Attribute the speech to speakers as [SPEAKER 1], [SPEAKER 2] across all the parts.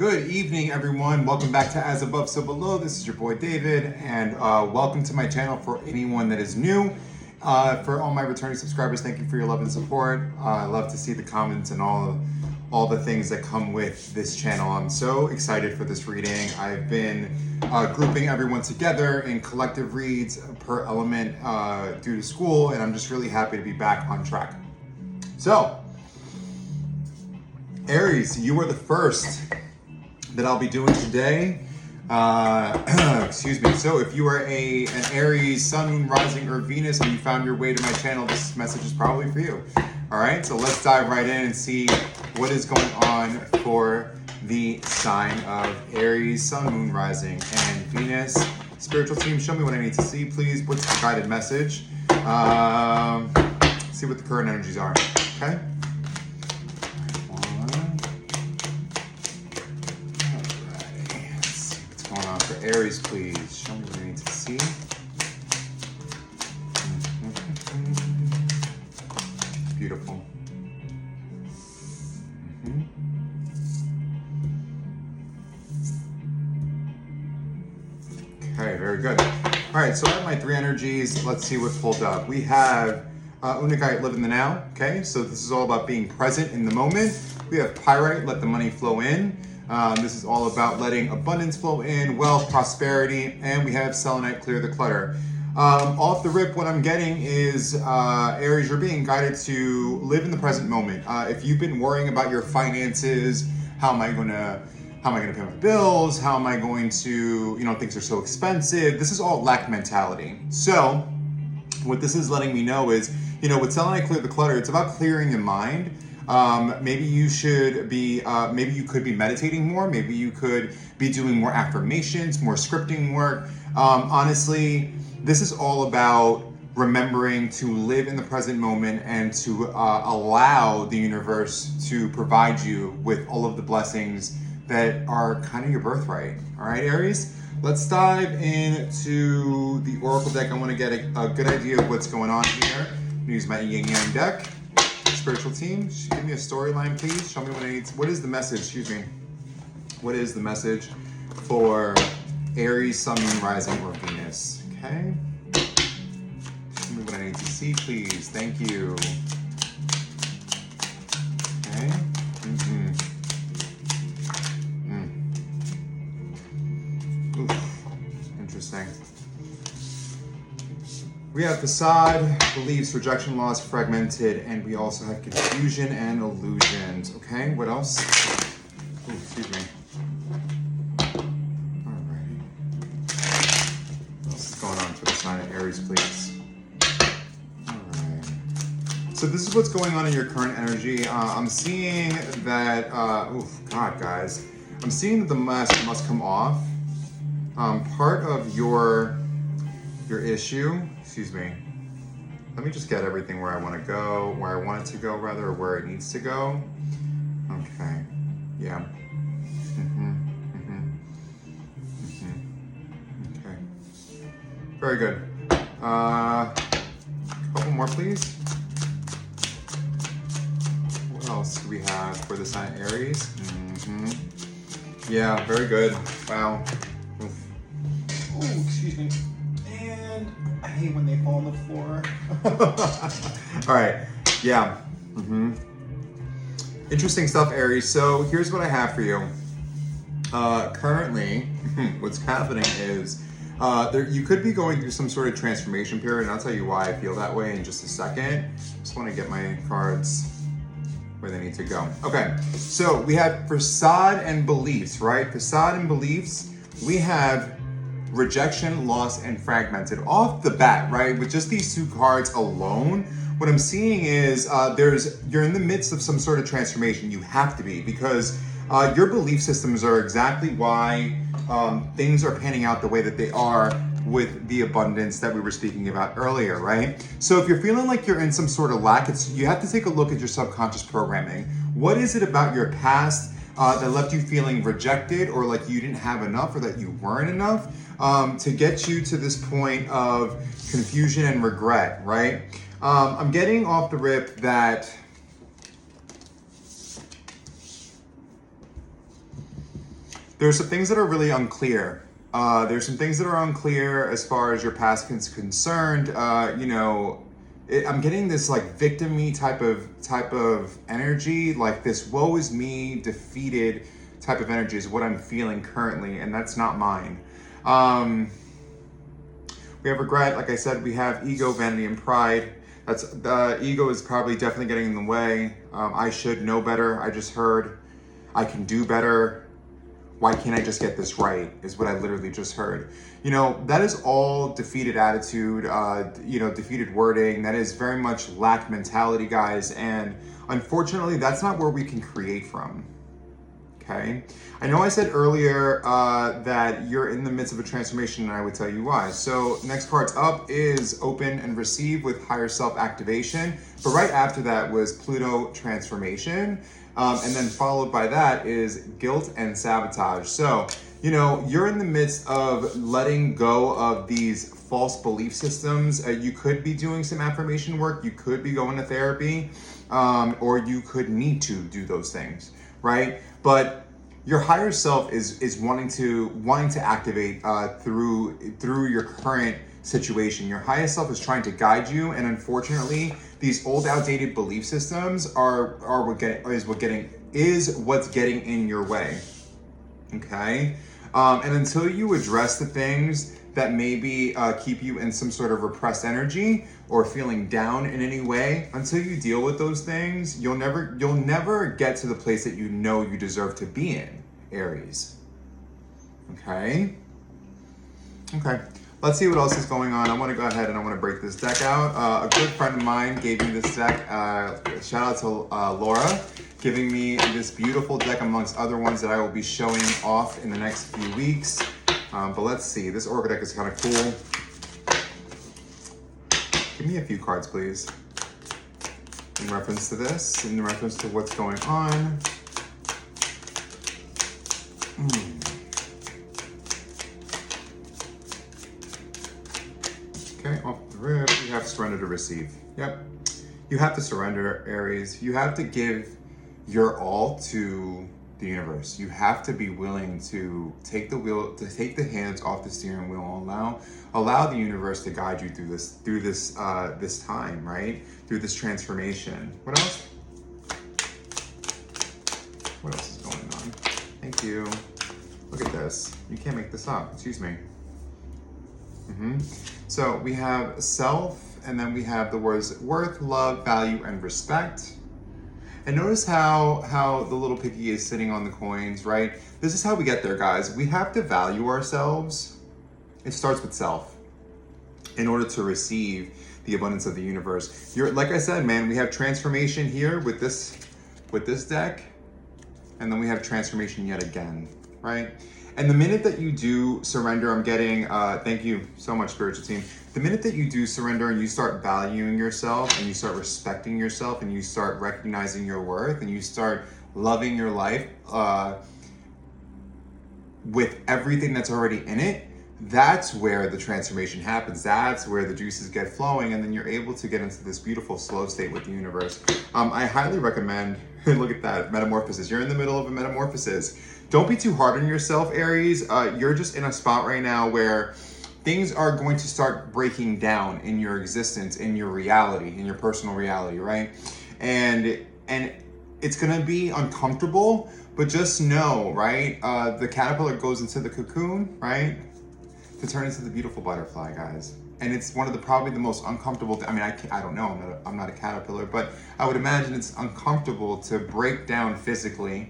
[SPEAKER 1] Good evening, everyone. Welcome back to As Above, So Below. This is your boy David, and welcome to my channel for anyone that is new. For all my returning subscribers, thank you for your love and support. I love to see the comments and all the things that come with this channel. I'm so excited for this reading. I've been grouping everyone together in collective reads per element due to school, and I'm just really happy to be back on track. So, Aries, you are the first that I'll be doing today. Excuse me. So if you are an Aries, Sun, Moon, Rising, or Venus, and you found your way to my channel, this message is probably for you. All right, so let's dive right in and see what is going on for the sign of Aries, Sun, Moon, Rising, and Venus. Spiritual team, show me what I need to see, please. What's the guided message? See what the current energies are, okay? Aries, please. Show me what I need to see. Beautiful. Okay, very good. All right, so I have my three energies. Let's see what pulled up. We have Unagite, live in the now. Okay, so this is all about being present in the moment. We have Pyrite, let the money flow in. This is all about letting abundance flow in, wealth, prosperity, and we have Selenite, clear the clutter. Off the rip, what I'm getting is, Aries, you're being guided to live in the present moment. If you've been worrying about your finances, how am I gonna pay my bills? How am I going to, things are so expensive. This is all lack mentality. So what this is letting me know is, with Selenite, clear the clutter, it's about clearing your mind. Maybe you should be, maybe you could be meditating more. Maybe you could be doing more affirmations, more scripting work. Honestly, this is all about remembering to live in the present moment and to allow the universe to provide you with all of the blessings that are kind of your birthright. All right, Aries? Let's dive into the Oracle deck. I want to get a good idea of what's going on here. I'm going to use my Yin Yang deck. Spiritual team, give me a storyline, please. Show me what I need. What is the message? Excuse me. What is the message for Aries, Sun, Moon, Rising, or Venus? Okay. Show me what I need to see, please. Thank you. Okay. Oof. Interesting. We have facade, beliefs, rejection, loss, fragmented, and we also have confusion and illusions. Okay, what else? Ooh, excuse me. Alrighty. What else is going on for the sign of Aries, please? Alright. So this is what's going on in your current energy. I'm seeing that, God, guys. I'm seeing that the mask must come off. Part of your issue, excuse me, let me just get everything where I want to go, where I want it to go rather, or where it needs to go. Okay, yeah. Okay, very good. A couple more, please. What else do we have for the sign of Aries? Yeah, very good. Wow. Oh, excuse me. I hate when they fall on the floor. All right, yeah. Interesting stuff, Aries. So here's what I have for you. Currently, what's happening is you could be going through some sort of transformation period, and I'll tell you why I feel that way in just a second. Just want to get my cards where they need to go. Okay, so we have facade and beliefs, right? Facade and beliefs. We have rejection, loss, and fragmented. Off the bat, right, with just these two cards alone, what I'm seeing is you're in the midst of some sort of transformation. You have to be, because your belief systems are exactly why things are panning out the way that they are with the abundance that we were speaking about earlier, right? So if you're feeling like you're in some sort of lack, you have to take a look at your subconscious programming. What is it about your past that left you feeling rejected, or like you didn't have enough, or that you weren't enough, to get you to this point of confusion and regret, right? I'm getting off the rip that There's some things that are really unclear. There's some things that are unclear as far as your past is concerned. You know, I'm getting this like victim-y type of energy, like this woe is me, defeated type of energy is what I'm feeling currently, and that's not mine. We have regret, like I said, we have ego, vanity, and pride. That's the ego is probably definitely getting in the way. I should know better. I just heard I can do better. Why can't I just get this right? Is what I literally just heard. You know, that is all defeated attitude, you know, defeated wording. That is very much lack mentality, guys. And unfortunately, that's not where we can create from. Okay. I know I said earlier that you're in the midst of a transformation, and I would tell you why. So next card's up is open and receive with higher self activation. But right after that was Pluto transformation. And then followed by that is guilt and sabotage. So, you know, you're in the midst of letting go of these false belief systems. You could be doing some affirmation work. You could be going to therapy, or you could need to do those things, right? But your higher self is wanting to activate through your current situation. Your highest self is trying to guide you, and unfortunately, these old, outdated belief systems are what's getting in your way. Okay, and until you address the things that maybe keep you in some sort of repressed energy or feeling down in any way, until you deal with those things, you'll never get to the place that you know you deserve to be in, Aries. Okay. Let's see what else is going on. I want to go ahead and I want to break this deck out. A good friend of mine gave me this deck. Shout out to Laura, giving me this beautiful deck amongst other ones that I will be showing off in the next few weeks. But let's see. This Oracle deck is kind of cool. Give me a few cards, please. In reference to this, in reference to what's going on. Okay, off the rip, you have to surrender to receive. Yep. You have to surrender, Aries. You have to give your all to the universe. You have to be willing to take the hands off the steering wheel and allow the universe to guide you through this time, right? Through this transformation. What else? What else is going on? Thank you. Look at this. You can't make this up. Excuse me. So we have self, and then we have the words worth, love, value, and respect. And notice how the little piggy is sitting on the coins, right? This is how we get there, guys. We have to value ourselves. It starts with self in order to receive the abundance of the universe. Like I said, man, we have transformation here with this deck, and then we have transformation yet again, right? And the minute that you do surrender, I'm getting, thank you so much, spiritual team. The minute that you do surrender and you start valuing yourself and you start respecting yourself and you start recognizing your worth and you start loving your life with everything that's already in it, that's where the transformation happens. That's where the juices get flowing, and then you're able to get into this beautiful slow state with the universe. I highly recommend, look at that, metamorphosis. You're in the middle of a metamorphosis. Don't be too hard on yourself, Aries. You're just in a spot right now where things are going to start breaking down in your existence, in your reality, in your personal reality, right? And it's gonna be uncomfortable, but just know, right? The caterpillar goes into the cocoon, right? To turn into the beautiful butterfly, guys. And it's one of probably the most uncomfortable, I mean, I don't know, I'm not a caterpillar, but I would imagine it's uncomfortable to break down physically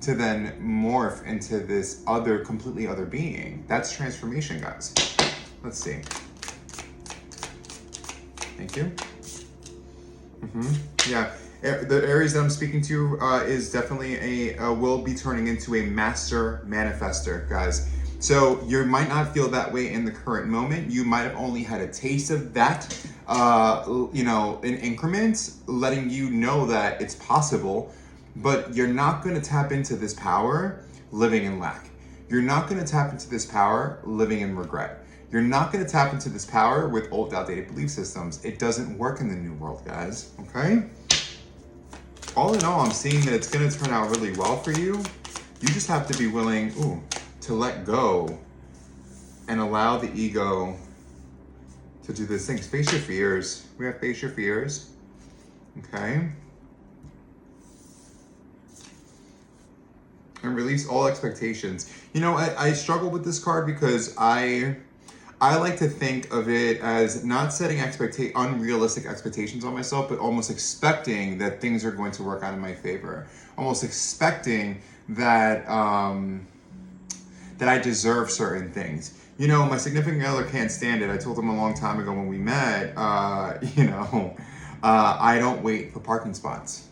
[SPEAKER 1] to then morph into this completely other being. That's transformation, guys. Let's see. Thank you. Yeah, the Aries that I'm speaking to is definitely will be turning into a master manifester, guys. So you might not feel that way in the current moment. You might have only had a taste of that, you know, in increments, letting you know that it's possible. But you're not going to tap into this power living in lack. You're not going to tap into this power living in regret. You're not going to tap into this power with old, outdated belief systems. It doesn't work in the new world, guys. Okay? All in all, I'm seeing that it's going to turn out really well for you. You just have to be willing, to let go and allow the ego to do these things. Face your fears. We have face your fears. Okay. And release all expectations. You know, I struggle with this card because I like to think of it as not setting unrealistic expectations on myself, but almost expecting that things are going to work out in my favor. Almost expecting that that I deserve certain things. You know, my significant other can't stand it. I told him a long time ago when we met, I don't wait for parking spots.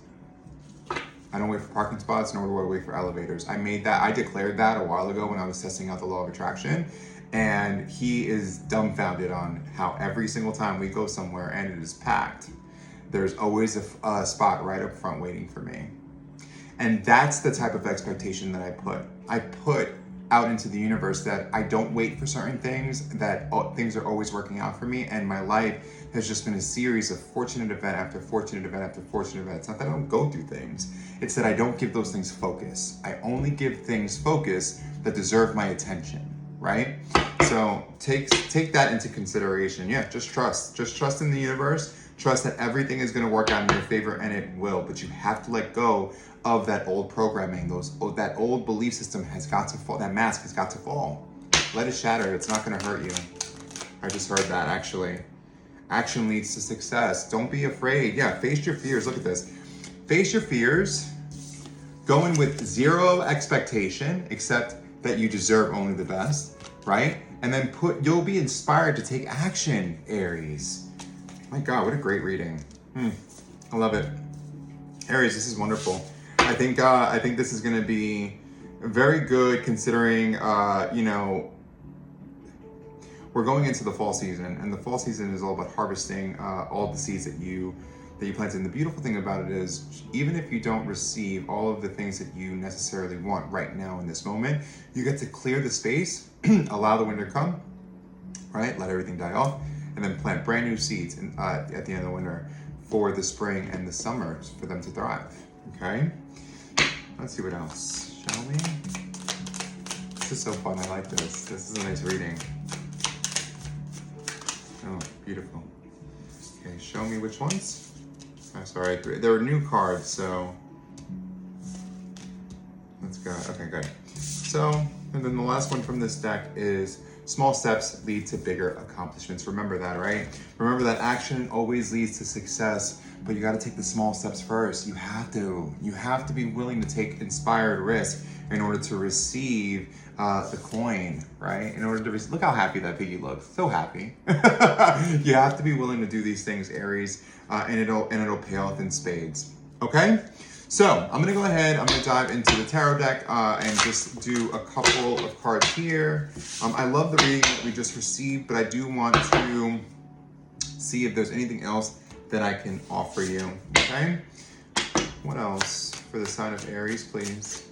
[SPEAKER 1] I don't wait for parking spots, nor do I wait for elevators. I declared that a while ago when I was testing out the law of attraction. And he is dumbfounded on how every single time we go somewhere and it is packed, there's always a spot right up front waiting for me. And that's the type of expectation that I put out into the universe, that I don't wait for certain things, that things are always working out for me. And my life has just been a series of fortunate event after fortunate event after fortunate event. It's not that I don't go through things. It's that I don't give those things focus. I only give things focus that deserve my attention, right? So take that into consideration. Yeah, just trust. Just trust in the universe. Trust that everything is going to work out in your favor, and it will. But you have to let go of that old programming. That old belief system has got to fall. That mask has got to fall. Let it shatter. It's not going to hurt you. I just heard that, actually. Action leads to success. Don't be afraid. Yeah, face your fears. Look at this. Face your fears. Go in with zero expectation, except that you deserve only the best, right? And then you'll be inspired to take action, Aries. My God, what a great reading. I love it. Aries, this is wonderful. I think this is going to be very good, considering we're going into the fall season, and the fall season is all about harvesting all the seeds that you planted. And the beautiful thing about it is, even if you don't receive all of the things that you necessarily want right now in this moment, you get to clear the space, allow the winter to come, right? Let everything die off, and then plant brand new seeds at the end of the winter for the spring and the summer for them to thrive. Okay. Let's see what else, shall we? This is so fun. I like this. This is a nice reading. Oh, beautiful. Okay, show me which ones. I'm sorry, there were new cards, so let's go. Okay, good. So, and then the last one from this deck is small steps lead to bigger accomplishments. Remember that, right? Remember that action always leads to success, but you got to take the small steps first. You have to be willing to take inspired risk in order to receive the coin, right? In order to look how happy that piggy looks. So happy. You have to be willing to do these things, Aries, and it'll pay off in spades. Okay? So I'm gonna go ahead. I'm gonna dive into the tarot deck and just do a couple of cards here. I love the reading that we just received, but I do want to see if there's anything else that I can offer you. Okay? What else for the sign of Aries, please?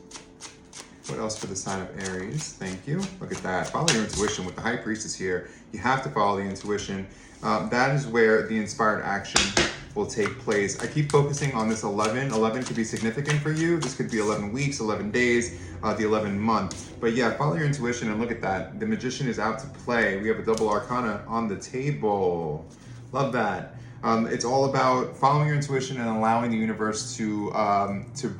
[SPEAKER 1] What else for the sign of Aries? Thank you. Look at that. Follow your intuition. With the High Priestess here, you have to follow the intuition. That is where the inspired action will take place. I keep focusing on this 11. 11 could be significant for you. This could be 11 weeks, 11 days, the 11 month. But yeah, follow your intuition and look at that. The Magician is out to play. We have a double arcana on the table. Love that. It's all about following your intuition and allowing the universe to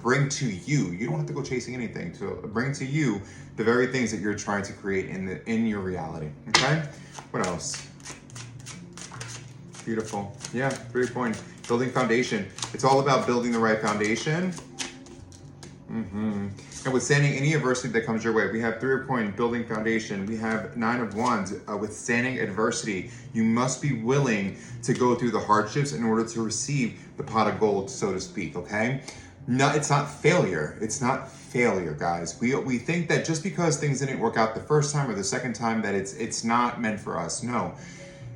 [SPEAKER 1] bring to you. You don't have to go chasing anything. To bring to you the very things that you're trying to create in your reality. Okay. What else? Beautiful. Yeah, 3 point. Building foundation. It's all about building the right foundation. And withstanding any adversity that comes your way. We have 3 of coins, building foundation. We have 9 of wands, withstanding adversity. You must be willing to go through the hardships in order to receive the pot of gold, so to speak, okay? No, it's not failure. It's not failure, guys. We think that just because things didn't work out the first time or the second time that it's not meant for us. No.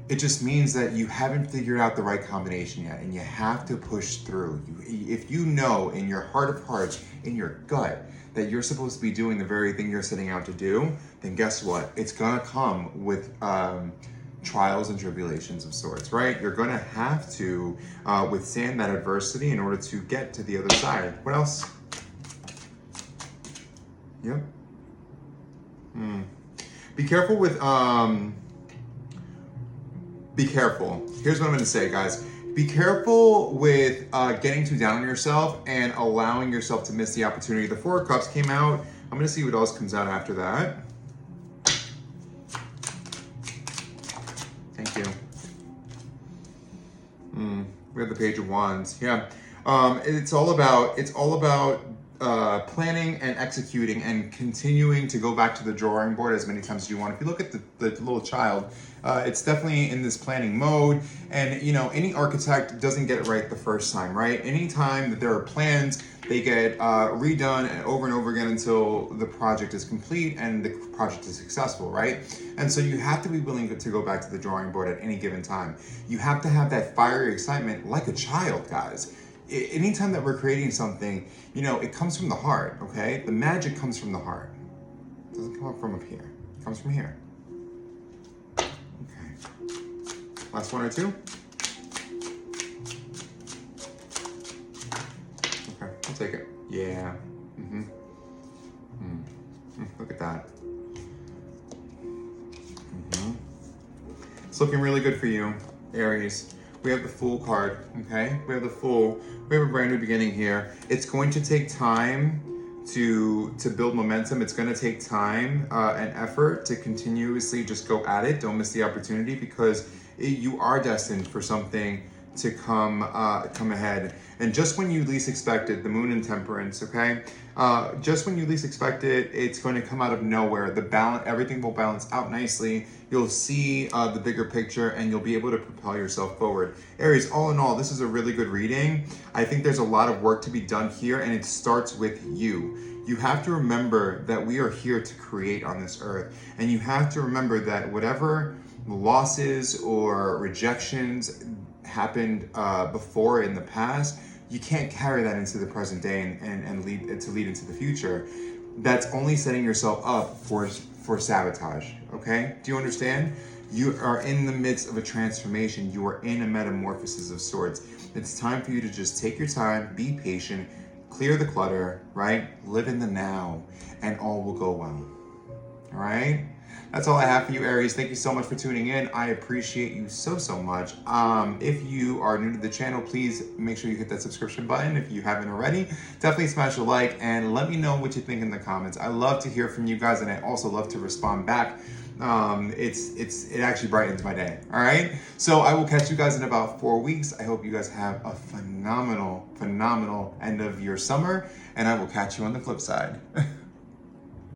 [SPEAKER 1] It just means that you haven't figured out the right combination yet, and you have to push through. If you know in your heart of hearts, in your gut, that you're supposed to be doing the very thing you're setting out to do, then guess what? It's gonna come with trials and tribulations of sorts, right? You're gonna have to withstand that adversity in order to get to the other side. What else? Yep. Be careful with, be careful. Here's what I'm going to say, guys. Be careful with getting too down on yourself and allowing yourself to miss the opportunity. The Four of Cups came out. I'm going to see what else comes out after that. Thank you. We have the Page of Wands. Yeah. It's all about planning and executing and continuing to go back to the drawing board as many times as you want. If you look at the little child, it's definitely in this planning mode. And you know, any architect doesn't get it right the first time, right? Anytime that there are plans, they get redone and over again until the project is complete and the project is successful, right? And so you have to be willing to go back to the drawing board at any given time. You have to have that fiery excitement like a child, guys. Anytime that we're creating something, you know, it comes from the heart, okay? The magic comes from the heart. It doesn't come from up here. It comes from here. Okay. Last one or two? Okay, I'll take it. Yeah. Look at that. It's looking really good for you, Aries. We have the Fool card, okay? We have the Fool. We have a brand new beginning here. It's going to take time to build momentum. It's going to take time and effort to continuously just go at it. Don't miss the opportunity, because you are destined for something to come ahead. And just when you least expect it, the Moon in Temperance, okay? Just when you least expect it, it's going to come out of nowhere. Everything will balance out nicely. You'll see the bigger picture and you'll be able to propel yourself forward. Aries, all in all, this is a really good reading. I think there's a lot of work to be done here, and it starts with you. You have to remember that we are here to create on this earth. And you have to remember that whatever losses or rejections happened before in the past, you can't carry that into the present day and lead into the future. That's only setting yourself up for sabotage, okay? Do you understand? You are in the midst of a transformation. You are in a metamorphosis of sorts. It's time for you to just take your time, be patient, clear the clutter, right? Live in the now, and all will go well, all right? That's all I have for you, Aries. Thank you so much for tuning in. I appreciate you so much. If you are new to the channel, please make sure you hit that subscription button if you haven't already. Definitely smash a like and let me know what you think in the comments. I love to hear from you guys, and I also love to respond back. It actually brightens my day. All right. So I will catch you guys in about 4 weeks. I hope you guys have a phenomenal end of your summer, and I will catch you on the flip side.